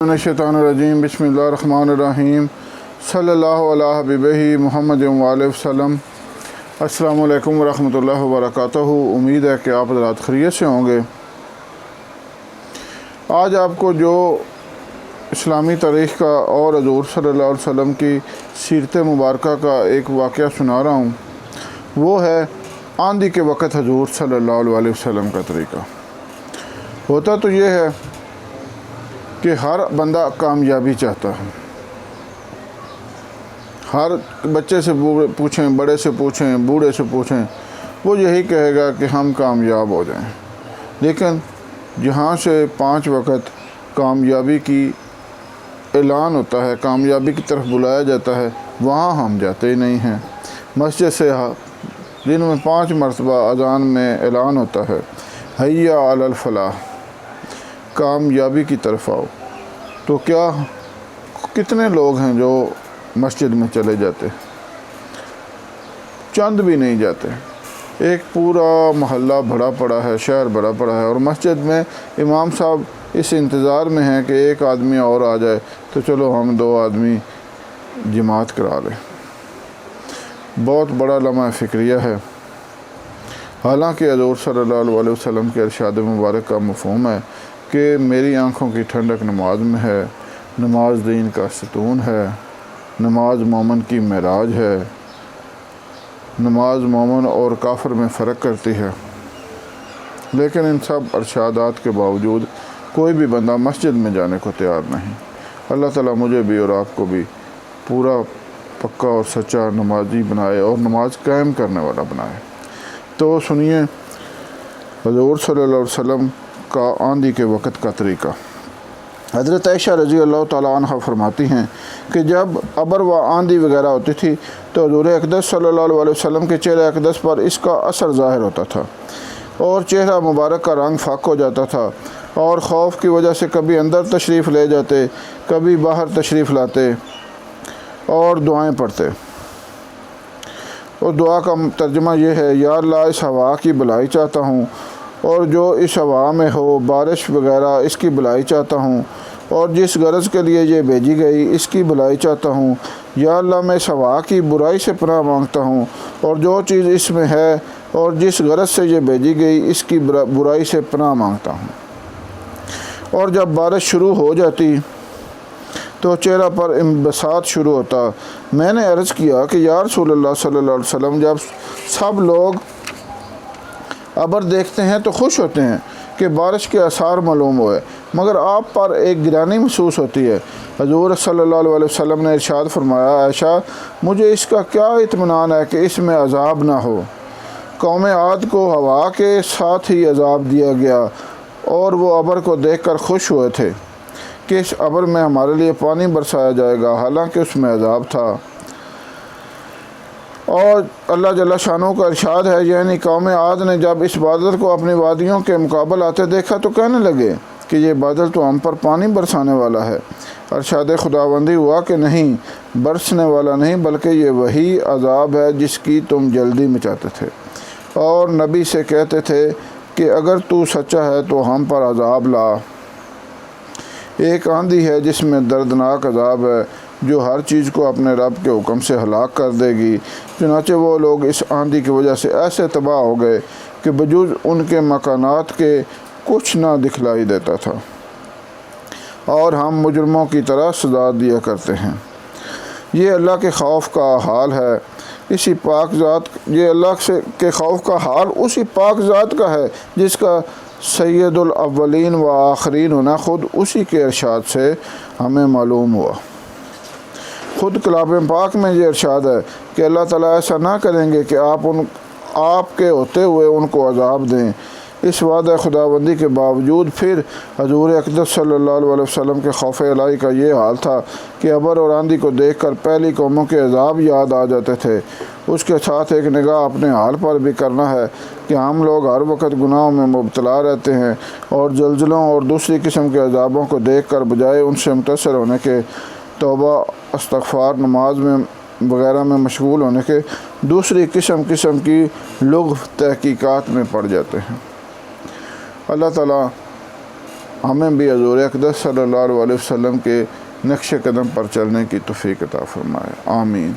الشیطانirrajیم بسم اللہ الرحمن الرحیم صلی اللہ علیہ حبیبہ محمد وآلہ وسلم۔ السلام علیکم ورحمۃ اللہ وبرکاتہ۔ امید ہے کہ آپ حضرات خیریت سے ہوں گے۔ آج آپ کو جو اسلامی تاریخ کا اور حضور صلی اللہ علیہ وسلم کی سیرت مبارکہ کا ایک واقعہ سنا رہا ہوں، وہ ہے آندھی کے وقت حضور صلی اللہ علیہ وسلم کا طریقہ۔ ہوتا تو یہ ہے کہ ہر بندہ کامیابی چاہتا ہے، ہر بچے سے پوچھیں، بڑے سے پوچھیں، بوڑھے سے پوچھیں، وہ یہی کہے گا کہ ہم کامیاب ہو جائیں۔ لیکن جہاں سے 5 وقت کامیابی کی اعلان ہوتا ہے، کامیابی کی طرف بلایا جاتا ہے، وہاں ہم جاتے ہی نہیں ہیں۔ مسجد سے دن میں 5 مرتبہ اذان میں اعلان ہوتا ہے، حیا علی الفلاح، کامیابی کی طرف آؤ، تو کیا کتنے لوگ ہیں جو مسجد میں چلے جاتے؟ چند بھی نہیں جاتے۔ ایک پورا محلہ بھرا پڑا ہے، شہر بھرا پڑا ہے، اور مسجد میں امام صاحب اس انتظار میں ہیں کہ ایک آدمی اور آ جائے تو چلو ہم 2 آدمی جماعت کرا لیں۔ بہت بڑا لمحہ فکریہ ہے۔ حالانکہ حضور صلی اللہ علیہ وسلم کے ارشاد مبارک کا مفہوم ہے کہ میری آنکھوں کی ٹھنڈک نماز میں ہے، نماز دین کا ستون ہے، نماز مومن کی معراج ہے، نماز مومن اور کافر میں فرق کرتی ہے۔ لیکن ان سب ارشادات کے باوجود کوئی بھی بندہ مسجد میں جانے کو تیار نہیں۔ اللہ تعالیٰ مجھے بھی اور آپ کو بھی پورا پکا اور سچا نمازی بنائے اور نماز قائم کرنے والا بنائے۔ تو سنیے حضور صلی اللہ علیہ وسلم کا آندھی کے وقت کا طریقہ۔ حضرت عائشہ رضی اللہ تعالیٰ عنہ فرماتی ہیں کہ جب ابر و آندھی وغیرہ ہوتی تھی تو حضور اقدس صلی اللہ علیہ وسلم کے چہرہ اقدس پر اس کا اثر ظاہر ہوتا تھا اور چہرہ مبارک کا رنگ فاق ہو جاتا تھا، اور خوف کی وجہ سے کبھی اندر تشریف لے جاتے، کبھی باہر تشریف لاتے اور دعائیں پڑھتے۔ اور دعا کا ترجمہ یہ ہے، یا اللہ اس ہوا کی بھلائی چاہتا ہوں، اور جو اس ہوا میں ہو، بارش وغیرہ، اس کی بھلائی چاہتا ہوں، اور جس غرض کے لیے یہ بھیجی گئی اس کی بھلائی چاہتا ہوں۔ یا اللہ میں اس ہوا کی برائی سے پناہ مانگتا ہوں، اور جو چیز اس میں ہے اور جس غرض سے یہ بھیجی گئی اس کی برائی سے پناہ مانگتا ہوں۔ اور جب بارش شروع ہو جاتی تو چہرہ پر انبساط شروع ہوتا۔ میں نے عرض کیا کہ یا رسول اللہ صلی اللہ علیہ وسلم، جب سب لوگ ابر دیکھتے ہیں تو خوش ہوتے ہیں کہ بارش کے آثار معلوم ہوئے، مگر آپ پر ایک گرانی محسوس ہوتی ہے۔ حضور صلی اللہ علیہ وسلم نے ارشاد فرمایا، عائشہ مجھے اس کا کیا اطمینان ہے کہ اس میں عذاب نہ ہو۔ قوم عاد کو ہوا کے ساتھ ہی عذاب دیا گیا، اور وہ ابر کو دیکھ کر خوش ہوئے تھے کہ اس ابر میں ہمارے لیے پانی برسایا جائے گا، حالانکہ اس میں عذاب تھا۔ اور اللہ جل شانہ کا ارشاد ہے، یعنی قوم عاد نے جب اس بادل کو اپنی وادیوں کے مقابل آتے دیکھا تو کہنے لگے کہ یہ بادل تو ہم پر پانی برسانے والا ہے۔ ارشاد خداوندی ہوا کہ نہیں، برسنے والا نہیں، بلکہ یہ وہی عذاب ہے جس کی تم جلدی مچاتے تھے، اور نبی سے کہتے تھے کہ اگر تو سچا ہے تو ہم پر عذاب لا۔ ایک آندھی ہے جس میں دردناک عذاب ہے، جو ہر چیز کو اپنے رب کے حکم سے ہلاک کر دے گی۔ چنانچہ وہ لوگ اس آندھی کی وجہ سے ایسے تباہ ہو گئے کہ بجز ان کے مکانات کے کچھ نہ دکھلائی دیتا تھا، اور ہم مجرموں کی طرح سزا دیا کرتے ہیں۔ یہ اللہ کے خوف کا حال ہے، اسی پاک ذات، یہ اللہ کے خوف کا حال اسی پاک ذات کا ہے جس کا سید الاولین و آخرین ہونا خود اسی کے ارشاد سے ہمیں معلوم ہوا۔ خود کلام پاک میں یہ ارشاد ہے کہ اللہ تعالیٰ ایسا نہ کریں گے کہ آپ کے ہوتے ہوئے ان کو عذاب دیں۔ اس وعدہ خداوندی کے باوجود پھر حضور اقدس صلی اللہ علیہ وسلم کے خوف الہی کا یہ حال تھا کہ ابر اور آندھی کو دیکھ کر پہلی قوموں کے عذاب یاد آ جاتے تھے۔ اس کے ساتھ ایک نگاہ اپنے حال پر بھی کرنا ہے کہ ہم لوگ ہر وقت گناہوں میں مبتلا رہتے ہیں، اور زلزلوں اور دوسری قسم کے عذابوں کو دیکھ کر بجائے ان سے متاثر ہونے کے، توبہ، استغفار، نماز میں وغیرہ میں مشغول ہونے کے، دوسری قسم کی لغو تحقیقات میں پڑ جاتے ہیں۔ اللہ تعالیٰ ہمیں بھی حضور اقدس صلی اللہ علیہ وسلم کے نقش قدم پر چلنے کی توفیق عطا فرمائے، آمین۔